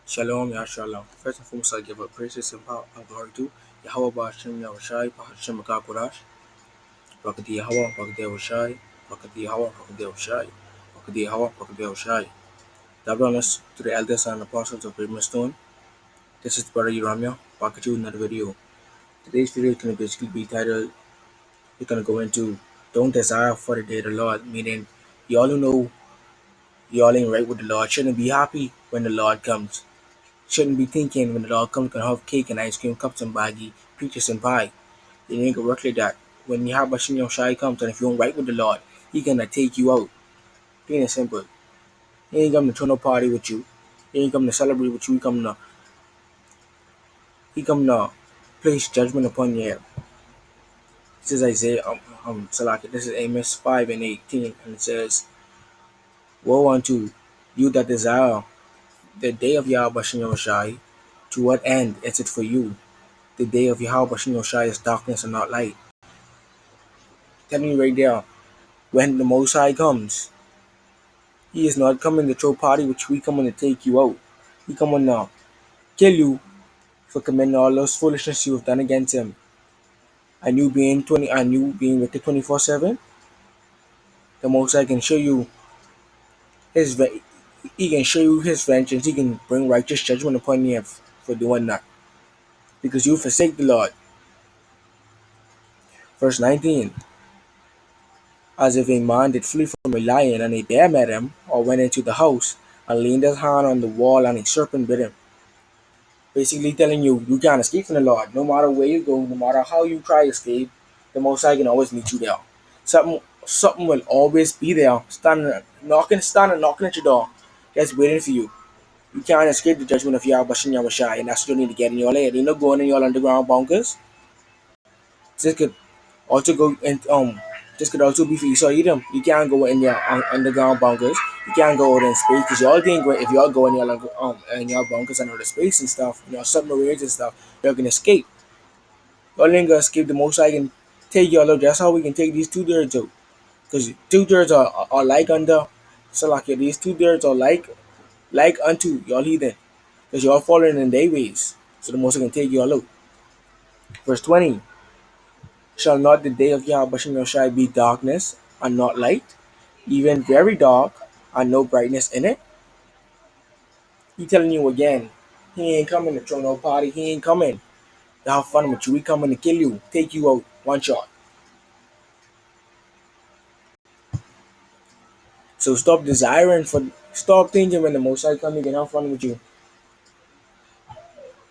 Shalom Yasharahla. First and foremost, I give a praises and power and glory to Yahweh Ba'ashem Yahushai, Ba'ashem Makakodash, Rakati Yahweh, Rakati Yahushai, Rakati Yahweh, Rakati Yahushai, Rakati Yahweh, Rakati Yahushai. Honest to the elders and apostles of Brimstone. This is Brother Uramia, back at you in another video. Today's video is going to basically be titled, we're going to go into Don't Desire for the Day of the Lord, meaning y'all who know y'all ain't right with the Lord shouldn't be happy when the Lord comes. Shouldn't be thinking when the Lord comes gonna have cake and ice cream, cups and baggy, peaches and pie. It ain't gonna work like that. When Yahweh Shai comes and if you don't right with the Lord, He gonna take you out. Plain and simple. He ain't come to throw no party with you. He ain't come to celebrate with you. He come to place judgment upon you. This is Isaiah Salaki. This is Amos 5:18, and it says, "Woe unto you that desire the day of Yahweh Shai. To what end is it for you? The day of Yahweh Shai is darkness and not light." Telling you right there, when the Most High comes, He is not coming to throw party which we coming to take you out. He coming to kill you for committing all those foolishness you have done against Him. And you being wicked 24/7, the Most High can show you He can show you His vengeance. He can bring righteous judgment upon you for doing that, because you forsake the Lord. Verse 19. As if a man did flee from a lion, and a bear met him, or went into the house, and leaned his hand on the wall, and a serpent bit him. Basically telling you, you can't escape from the Lord. No matter where you go, no matter how you try to escape, the Most High can always meet you there. Something will always be there, standing knocking at your door, just waiting for you. You can't escape the judgment of Yahweh Shai, and that's what you need to get in your head. You're not going in your underground bunkers. This could also go and this could also be for Esau Edom. You can't go in your underground bunkers. You can't go out in space, because y'all think if y'all go in your bunkers and outer space and stuff, submarines and stuff, you're gonna escape. Y'all ain't gonna escape. The Most I can take y'all out. That's how we can take these two thirds out. Because two thirds are like under. So like these two thirds are like unto y'all heathen. Because y'all falling in their ways. So the Most I can take y'all out. Verse 20. Shall not the day of Yahweh Shai be darkness and not light, even very dark and no brightness in it? He telling you again, He ain't coming to throw no party. He ain't coming to have fun with you. He coming to kill you, take you out, one shot. So stop thinking when the Most High come, He can have fun with you.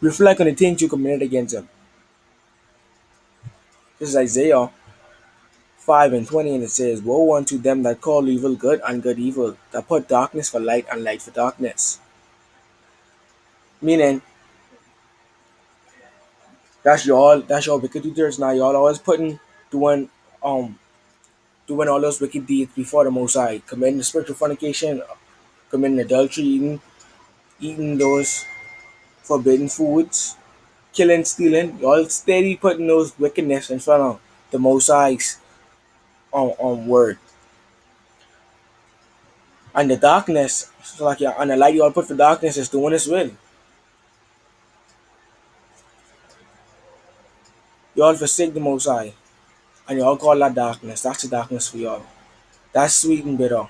Reflect on the things you committed against Him. This is Isaiah 5:20, and it says, "Woe unto them that call evil good and good evil, that put darkness for light and light for darkness." Meaning, that's your wicked doers now. Y'all always doing um doing all those wicked deeds before the Most High, committing spiritual fornication, committing adultery, eating those forbidden foods, killing, stealing. Y'all steady putting those wickedness in front of the Most High's word. And the darkness, so like yeah, and the light y'all put for darkness is doing His will. Y'all forsake the Most High, and y'all call that darkness. That's the darkness for y'all. That's sweet and bitter.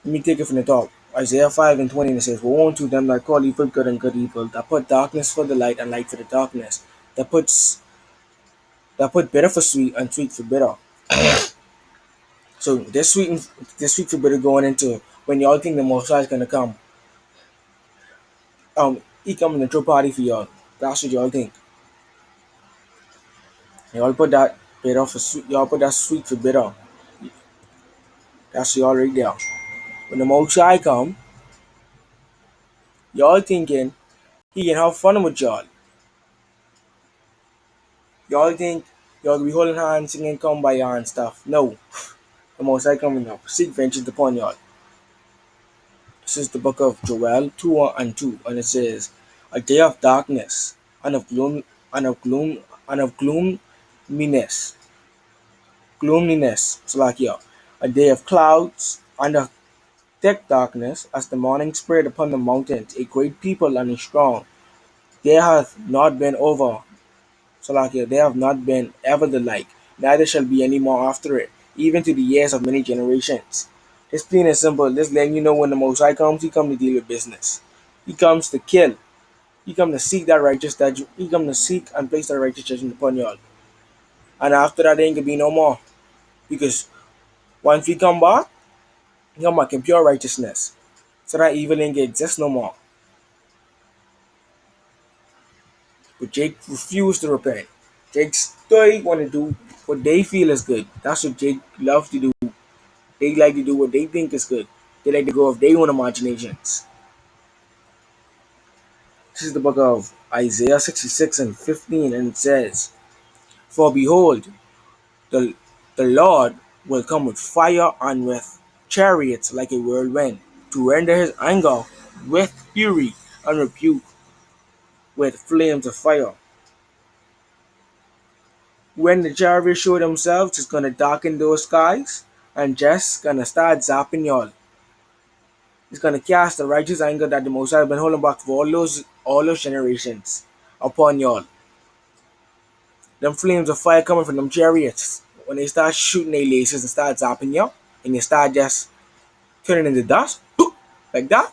Let me take it from the top. Isaiah 5:20, and it says, "Woe unto them that call evil good and good evil, that put darkness for the light and light for the darkness, that puts that put bitter for sweet and sweet for bitter." So this sweet for bitter going into when y'all think the Most High is gonna come. He coming to throw party for y'all. That's what y'all think. Y'all put that bitter for sweet. Y'all put that sweet for bitter. That's y'all right there. When the Most High come, y'all thinking He can have fun with y'all. Y'all think y'all be holding hands, singing "Kumbaya" and stuff. No, the Most High coming up. Seek vengeance upon y'all. This is the book of Joel 2:2, and it says, "A day of darkness and of gloom and of gloominess. So like yeah, a day of clouds and of thick darkness, as the morning spread upon the mountains, a great people and a strong. There hath not been over, Salakia, there have not been ever the like, neither shall be any more after it, even to the years of many generations. His plain and simple, just letting you know when the Most High comes, he comes to deal with business. He comes to kill. He comes to seek that righteous judgment. He comes to seek and place that righteous judgment upon y'all. And after that, there ain't gonna be no more. Because once we come back, he come back in pure righteousness. So that evil ain't gonna exist no more. But Jake refused to repent. Jake still want to do what they feel is good. That's what Jake loves to do. They like to do what they think is good. They like to go off their own imaginations. This is the book of Isaiah 66 and 15, and it says, For behold, the, the Lord will come with fire and with chariots like a whirlwind, to render his anger with fury and rebuke with flames of fire. When the chariots show themselves, it's gonna darken those skies and just gonna start zapping y'all. It's gonna cast the righteous anger that the Most High have been holding back for all those generations upon y'all. Them flames of fire coming from them chariots. When they start shooting their lasers and start zapping you, and you start just turning into dust, like that,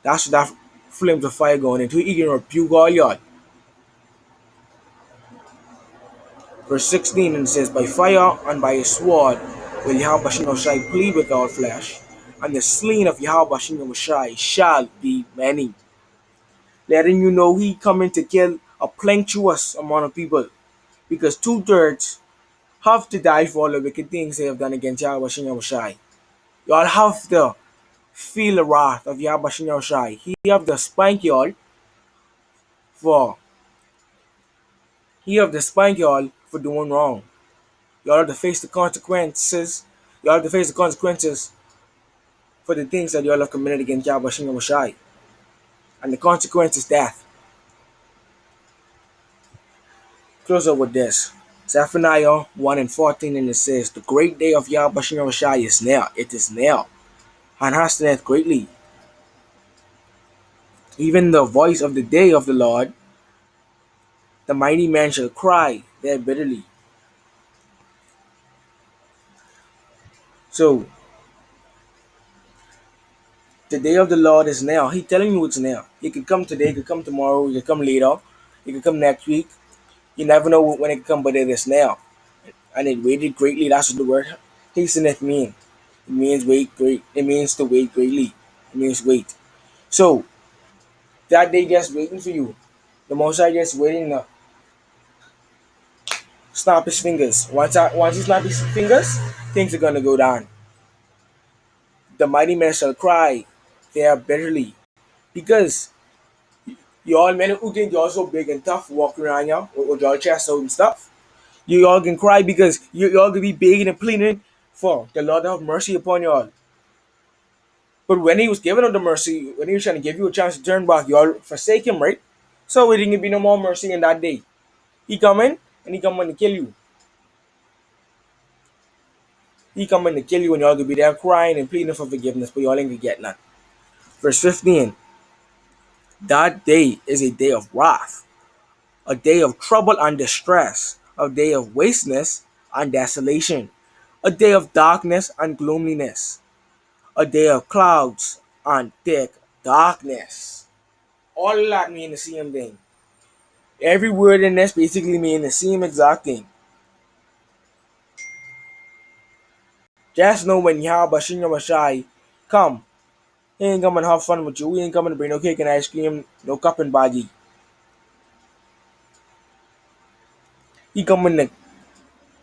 that's what that flames of fire going into. He can rebuke all y'all. Verse 16, and it says, By fire and by a sword will Yahweh Shai plead with all flesh, and the slain of Yahweh Shai shall be many. Letting you know he coming to kill a plenteous amount of people, because two-thirds have to die for all the wicked things they have done against Yahweh Shai. Y'all have to feel the wrath of Yahweh Shai. He have to spank y'all for he have to spank y'all for doing wrong. Y'all have to face the consequences. Y'all have to face the consequences for the things that y'all have committed against Yahweh Shai. And the consequence is death. Close up with this. Zephaniah 1 and 14, and it says, The great day of Yahweh Shai is near. It is near, and hasteneth greatly. Even the voice of the day of the Lord, the mighty man shall cry there bitterly. So, the day of the Lord is now. He telling you it's now. It could come today, it could come tomorrow, it could come later, it could come next week. You never know when it could come, but it is now. And it waited greatly. That's what the word hasteneth mean. It means wait great. It means to wait greatly. It means wait. So that day just waiting for you. The Most High just waiting to snap his fingers. Once he snap his fingers, things are gonna go down. The mighty man shall cry there bitterly, because you all men who think you're so big and tough walking around here with your chest out and stuff. You all can cry because you all can be begging and pleading for the Lord to have mercy upon you all. But when he was giving them the mercy, when he was trying to give you a chance to turn back, you all forsake him, right? So it didn't be no more mercy in that day. He coming and he coming to kill you. He coming to kill you and y'all could be there crying and pleading for forgiveness, but y'all ain't gonna get none. Verse 15. That day is a day of wrath, a day of trouble and distress, a day of wasteness and desolation, a day of darkness and gloominess, a day of clouds and thick darkness. All of that mean the same thing. Every word in this basically mean the same exact thing. Just know when Yahweh Bashin Mashai come, he ain't coming to have fun with you. He ain't coming to bring no cake and ice cream, no cup and baggy. He coming to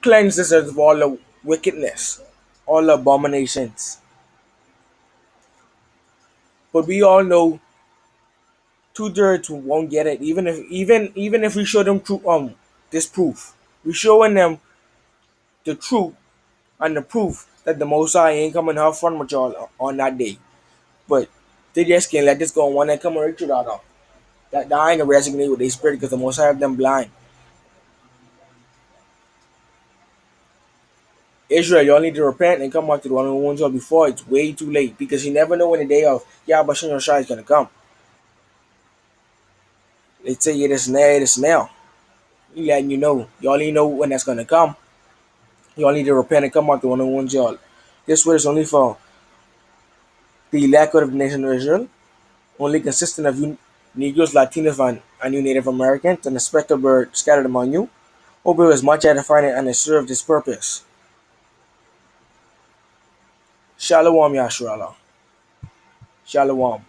cleanse us of all the wickedness, all the abominations. But we all know two-thirds won't get it, even if we show them this proof. We showing them the truth and the proof that the Most High ain't coming to have fun with y'all on that day. But they just can't let this go on one and come right through that up. That ain't gonna resonate with their spirit because the Most High have them blind. Israel, y'all need to repent and come out to the one who owns y'all before it's way too late, because you never know when the day of Yahweh Shai is gonna come. They tell you this now, this now. He letting you know. Y'all need to know when that's gonna come. Y'all need to repent and come out to one who owns y'all. This word is only for the elect of the nation of Israel, only consisting of you Negroes, Latinos, and you Native Americans, and the spectre bird scattered among you. Hope it was much edifying and it served its purpose. Shalom Yasharahla. Shalom.